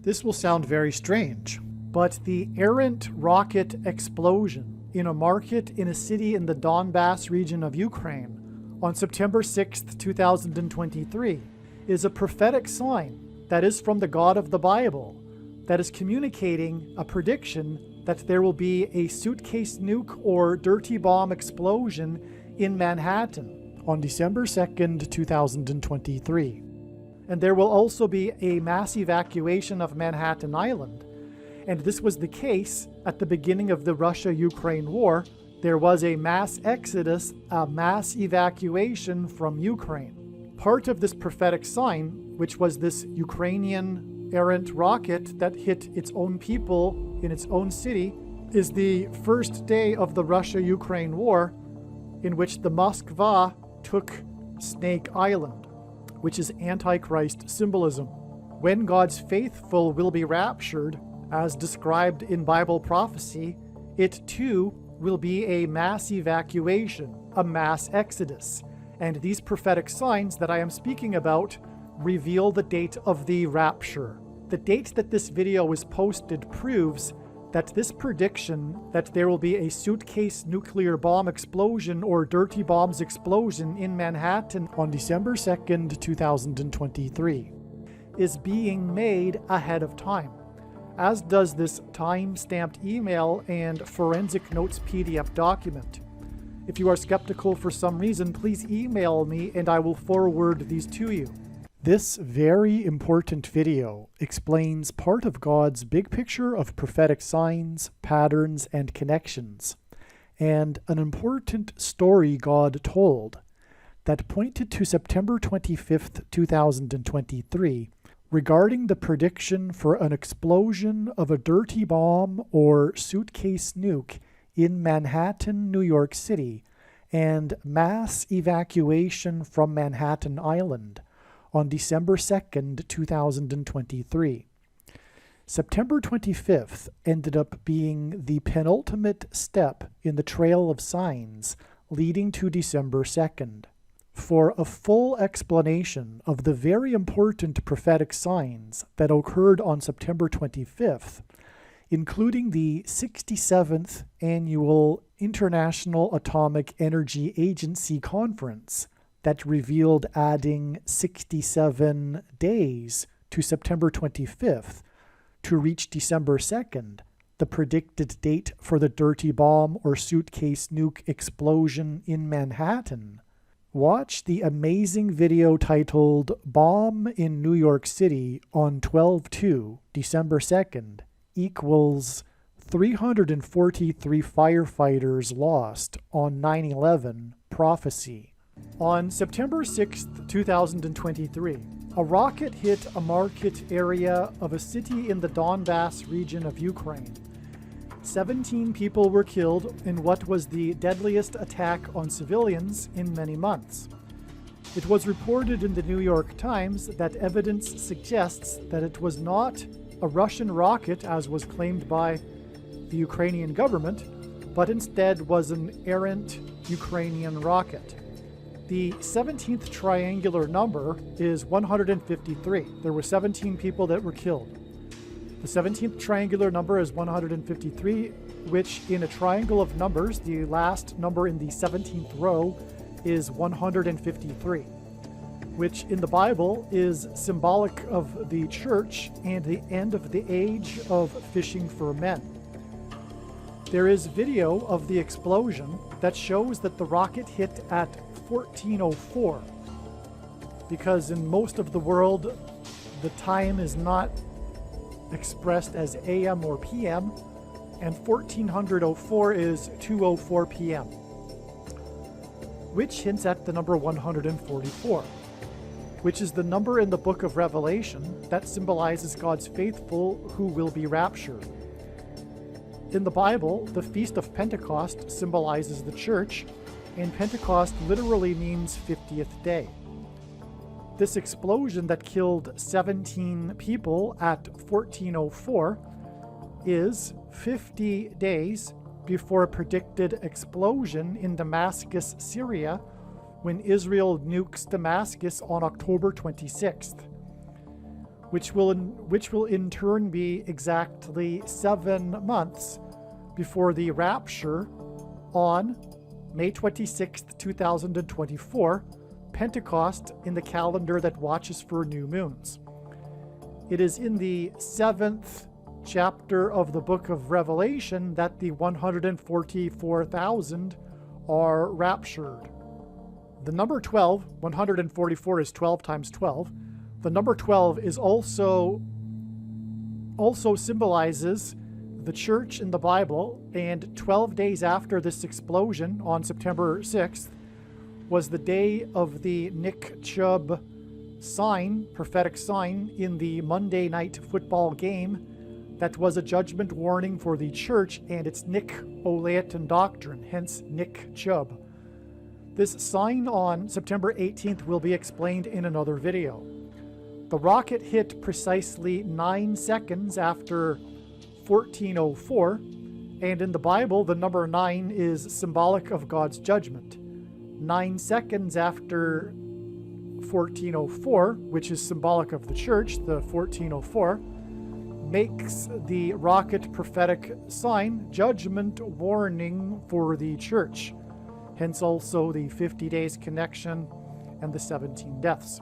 This will sound very strange, but the errant rocket explosion in a market in a city in the Donbass region of Ukraine on September 6th, 2023, is a prophetic sign that is from the God of the Bible, that is communicating a prediction that there will be a suitcase nuke or dirty bomb explosion in Manhattan on December 2nd, 2023. And there will also be a mass evacuation of Manhattan Island. And this was the case at the beginning of the Russia-Ukraine war. There was a mass exodus, a mass evacuation from Ukraine. Part of this prophetic sign, which was this Ukrainian errant rocket that hit its own people in its own city, is the first day of the Russia-Ukraine war, in which the Moskva took Snake Island, which is Antichrist symbolism. When God's faithful will be raptured, as described in Bible prophecy, it too will be a mass evacuation, a mass exodus. And these prophetic signs that I am speaking about reveal the date of the rapture. The date that this video is posted proves that this prediction that there will be a suitcase nuclear bomb explosion or dirty bombs explosion in Manhattan on December 2nd, 2023 is being made ahead of time, as does this time-stamped email and forensic notes PDF document. If you are skeptical for some reason, please email me and I will forward these to you. This very important video explains part of God's big picture of prophetic signs, patterns, and connections, and an important story God told that pointed to September 25th, 2023, regarding the prediction for an explosion of a dirty bomb or suitcase nuke in Manhattan, New York City, and mass evacuation from Manhattan Island on December 2nd, 2023. September 25th ended up being the penultimate step in the trail of signs leading to December 2nd. For a full explanation of the very important prophetic signs that occurred on September 25th, including the 67th Annual International Atomic Energy Agency Conference, that revealed adding 67 days to September 25th to reach December 2nd, the predicted date for the dirty bomb or suitcase nuke explosion in Manhattan. Watch the amazing video titled Bomb in New York City on 12/2, December 2nd, equals 343 firefighters lost on 9/11 prophecy. On September 6th, 2023, a rocket hit a market area of a city in the Donbass region of Ukraine. 17 people were killed in what was the deadliest attack on civilians in many months. It was reported in the New York Times that evidence suggests that it was not a Russian rocket, as was claimed by the Ukrainian government, but instead was an errant Ukrainian rocket. The 17th triangular number is 153. There were 17 people that were killed. The 17th triangular number is 153, which in a triangle of numbers, the last number in the 17th row is 153, which in the Bible is symbolic of the church and the end of the age of fishing for men. There is video of the explosion that shows that the rocket hit at 14:04, because in most of the world the time is not expressed as AM or PM, and 1404 is 2:04 PM, which hints at the number 144, which is the number in the book of Revelation that symbolizes God's faithful who will be raptured. In the Bible, the Feast of Pentecost symbolizes the church, and Pentecost literally means 50th day. This explosion that killed 17 people at 14:04 is 50 days before a predicted explosion in Damascus, Syria, when Israel nukes Damascus on October 26th. which will in turn be exactly 7 months before the rapture on May 26th, 2024, Pentecost in the calendar that watches for new moons. It is in the 7th chapter of the book of Revelation that the 144,000 are raptured. The number 12, 144 is 12 times 12. The number 12 is also symbolizes the church in the Bible, and 12 days after this explosion on September 6th was the day of the Nick Chubb sign, prophetic sign, in the Monday night football game that was a judgment warning for the church and its Nick-Olaetan doctrine, hence Nick Chubb. This sign on September 18th will be explained in another video. The rocket hit precisely 9 seconds after 1404, and in the Bible, the number 9 is symbolic of God's judgment. 9 seconds after 1404, which is symbolic of the church, the 1404, makes the rocket prophetic sign judgment warning for the church. Hence also the 50 days connection and the 17 deaths.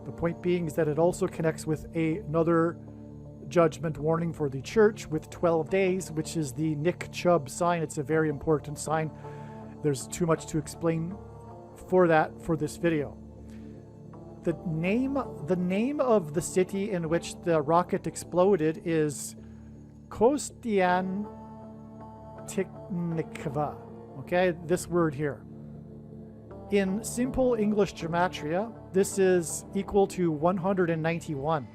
The point being is that it also connects with another judgment warning for the church with 12 days, which is the Nick Chubb sign. It's a very important sign. There's too much to explain for that for this video. The name of the city in which the rocket exploded is Kostiantynivka. Okay, this word here. In simple English gematria, this is equal to 191.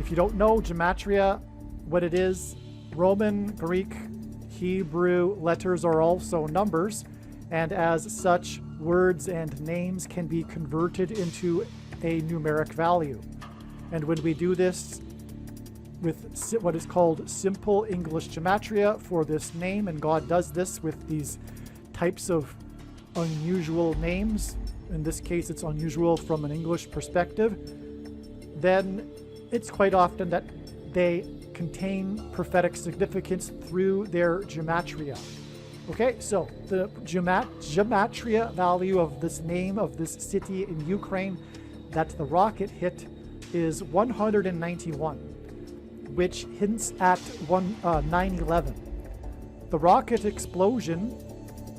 If you don't know gematria, what it is, Roman, Greek, Hebrew letters are also numbers, and as such, words and names can be converted into a numeric value. And when we do this with what is called simple English gematria for this name, and God does this with these types of unusual names, in this case it's unusual from an English perspective, then it's quite often that they contain prophetic significance through their gematria. Okay, so the gematria value of this name of this city in Ukraine that the rocket hit is 191, which hints at 9/11. The rocket explosion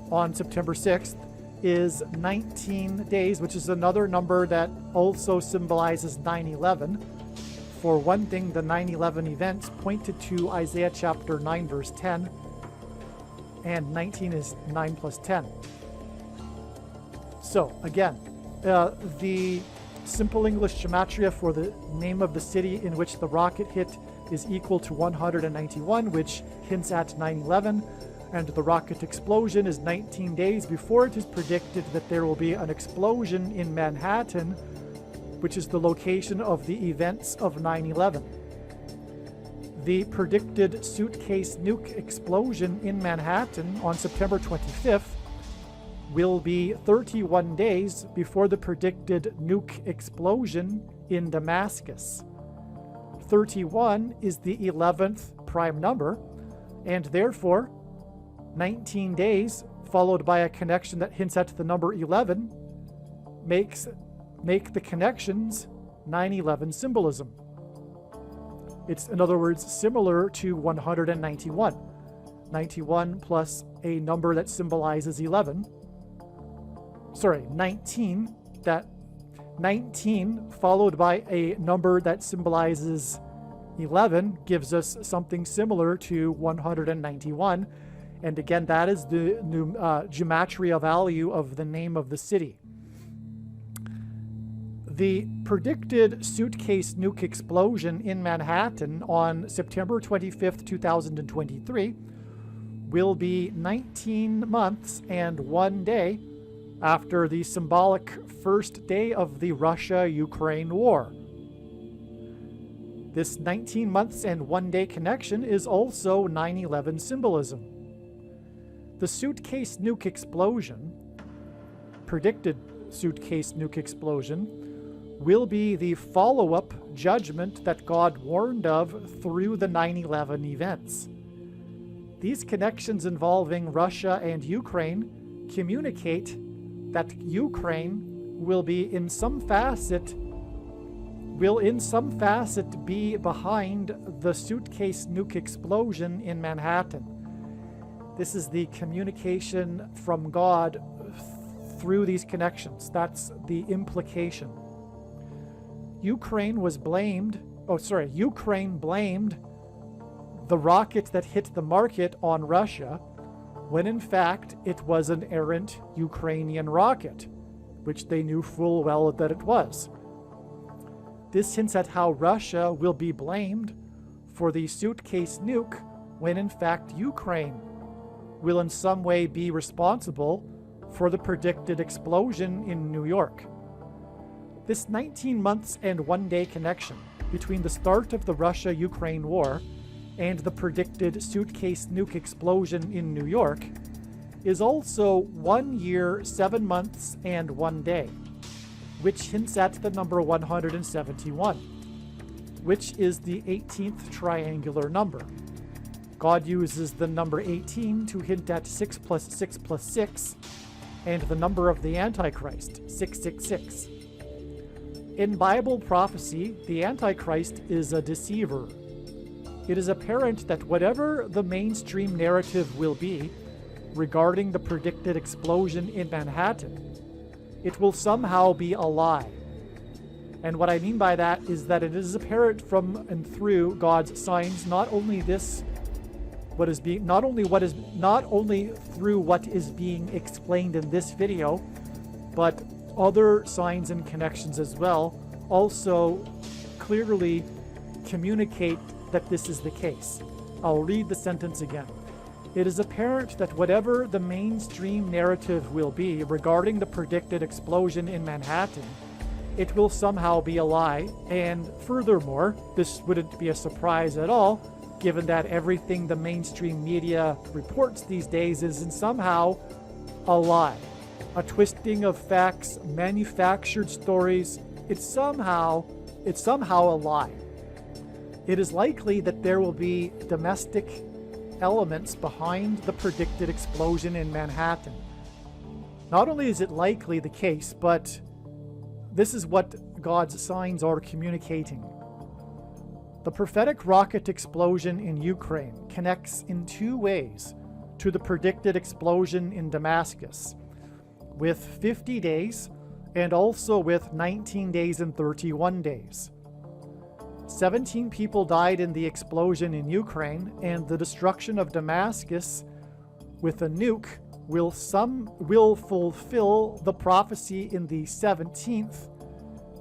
on September 6th is 19 days, which is another number that also symbolizes 9/11. For one thing, the 9/11 events pointed to Isaiah chapter 9, verse 10, and 19 is 9 plus 10. So, again, the simple English gematria for the name of the city in which the rocket hit is equal to 191, which hints at 9/11, and the rocket explosion is 19 days before it is predicted that there will be an explosion in Manhattan, which is the location of the events of 9/11. The predicted suitcase nuke explosion in Manhattan on September 25th will be 31 days before the predicted nuke explosion in Damascus. 31 is the 11th prime number, and therefore 19 days followed by a connection that hints at the number 11 make the connections 9/11 symbolism. It's, in other words, similar to 191. 91 plus a number that symbolizes 11. Sorry, 19. That 19 followed by a number that symbolizes 11 gives us something similar to 191. And again, that is the gematria value of the name of the city. The predicted suitcase nuke explosion in Manhattan on September 25th, 2023 will be 19 months and 1 day after the symbolic first day of the Russia-Ukraine war. This 19 months and 1 day connection is also 9/11 symbolism. The suitcase nuke explosion, predicted suitcase nuke explosion, will be the follow-up judgment that God warned of through the 9/11 events. These connections involving Russia and Ukraine communicate that Ukraine will in some facet be behind the suitcase nuke explosion in Manhattan. This is the communication from God through these connections. That's the implication. Ukraine blamed the rocket that hit the market on Russia, when in fact it was an errant Ukrainian rocket, which they knew full well that it was. This hints at how Russia will be blamed for the suitcase nuke, when in fact Ukraine will in some way be responsible for the predicted explosion in New York. This 19 months and 1 day connection between the start of the Russia-Ukraine war and the predicted suitcase nuke explosion in New York is also 1 year, 7 months, and 1 day, which hints at the number 171, which is the 18th triangular number. God uses the number 18 to hint at 6 plus 6 plus 6, and the number of the Antichrist, 666. In Bible prophecy, the Antichrist is a deceiver. It is apparent that whatever the mainstream narrative will be regarding the predicted explosion in Manhattan, it will somehow be a lie. And what I mean by that is that it is apparent from and through God's signs, not only through what is being explained in this video, but other signs and connections as well, also clearly communicate that this is the case. I'll read the sentence again. It is apparent that whatever the mainstream narrative will be regarding the predicted explosion in Manhattan, it will somehow be a lie, and furthermore, this wouldn't be a surprise at all, given that everything the mainstream media reports these days is somehow a lie. A twisting of facts, manufactured stories, it's somehow a lie. It is likely that there will be domestic elements behind the predicted explosion in Manhattan. Not only is it likely the case, but this is what God's signs are communicating. The prophetic rocket explosion in Ukraine connects in 2 ways to the predicted explosion in Damascus, with 50 days and also with 19 days and 31 days. 17 people died in the explosion in Ukraine, and the destruction of Damascus with a nuke will fulfill the prophecy in the 17th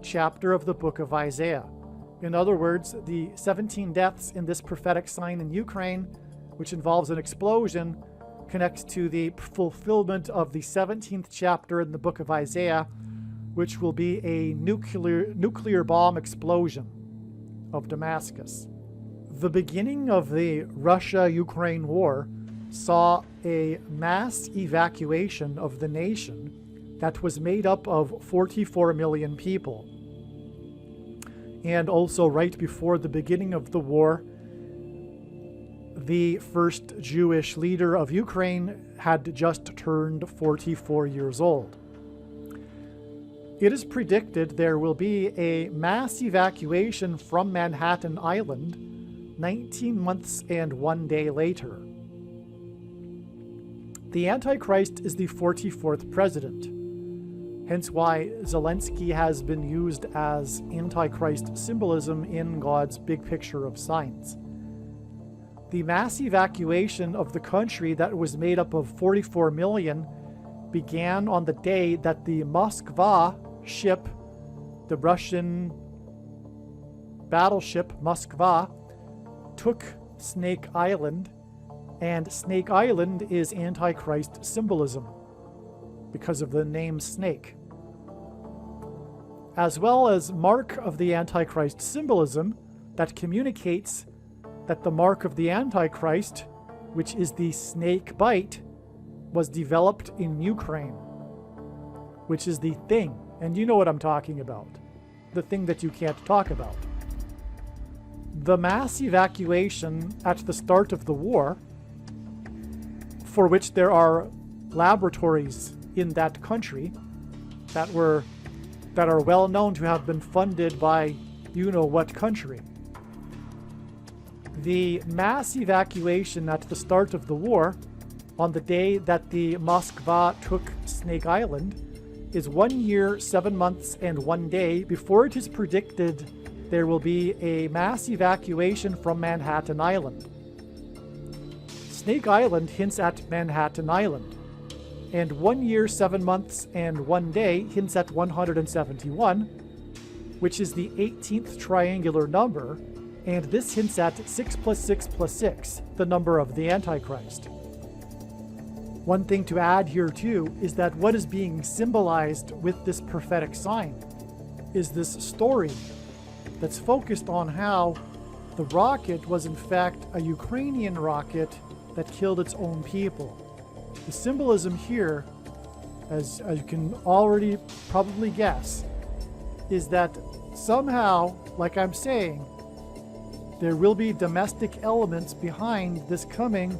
chapter of the book of Isaiah. In other words, the 17 deaths in this prophetic sign in Ukraine, which involves an explosion, connects to the fulfillment of the 17th chapter in the book of Isaiah, which will be a nuclear bomb explosion of Damascus. The beginning of the Russia-Ukraine war saw a mass evacuation of the nation that was made up of 44 million people. And also right before the beginning of the war, the first Jewish leader of Ukraine had just turned 44 years old. It is predicted there will be a mass evacuation from Manhattan Island 19 months and 1 day later. The Antichrist is the 44th president, hence why Zelensky has been used as Antichrist symbolism in God's big picture of signs. The mass evacuation of the country that was made up of 44 million began on the day that the Moskva ship, the Russian battleship Moskva, took Snake Island, and Snake Island is Antichrist symbolism because of the name snake. As well as mark of the Antichrist symbolism that communicates that the mark of the Antichrist, which is the snake bite, was developed in Ukraine, which is the thing. And you know what I'm talking about. the thing that you can't talk about. The mass evacuation at the start of the war, for which there are laboratories in that country that are well known to have been funded by you know what country. The mass evacuation at the start of the war, on the day that the Moskva took Snake Island, is 1 year, 7 months, and 1 day before it is predicted there will be a mass evacuation from Manhattan Island. Snake Island hints at Manhattan Island, and 1 year, 7 months, and 1 day hints at 171, which is the 18th triangular number, and this hints at 6 plus 6 plus 6, the number of the Antichrist. One thing to add here too is that what is being symbolized with this prophetic sign is this story that's focused on how the rocket was in fact a Ukrainian rocket that killed its own people. The symbolism here, as you can already probably guess, is that somehow, like I'm saying, there will be domestic elements behind this coming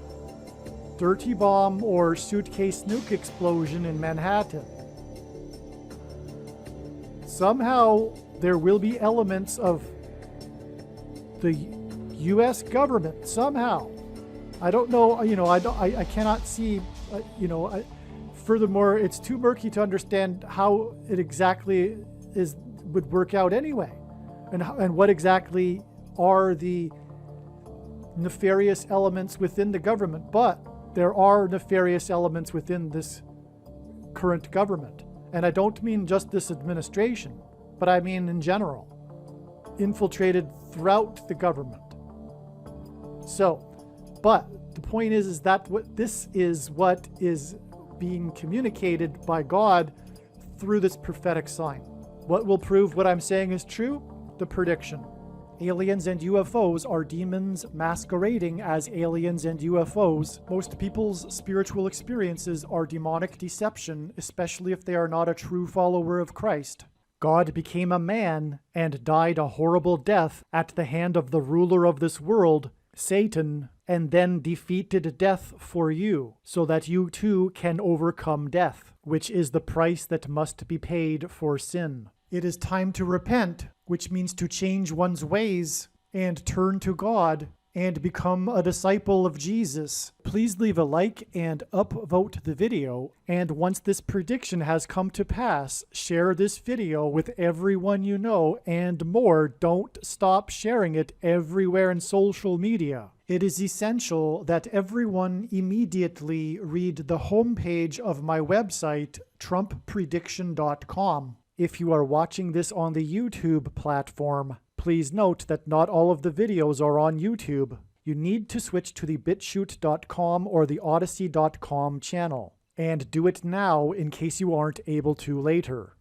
dirty bomb or suitcase nuke explosion in Manhattan. Somehow there will be elements of the U.S. government, somehow. I don't know, I cannot see, furthermore, it's too murky to understand how it exactly would work out anyway. And what exactly are the nefarious elements within the government. But there are nefarious elements within this current government. And I don't mean just this administration, but I mean in general, infiltrated throughout the government. So, but the point is that this is what is being communicated by God through this prophetic sign. What will prove what I'm saying is true? The prediction. Aliens and UFOs are demons masquerading as aliens and UFOs. Most people's spiritual experiences are demonic deception, especially if they are not a true follower of Christ. God became a man and died a horrible death at the hand of the ruler of this world, Satan, and then defeated death for you, so that you too can overcome death, which is the price that must be paid for sin. It is time to repent, which means to change one's ways and turn to God and become a disciple of Jesus. Please leave a like and upvote the video. And once this prediction has come to pass, share this video with everyone you know and more. Don't stop sharing it everywhere in social media. It is essential that everyone immediately read the homepage of my website, TrumpPrediction.com. If you are watching this on the YouTube platform, please note that not all of the videos are on YouTube. You need to switch to the BitChute.com or the Odyssey.com channel. And do it now in case you aren't able to later.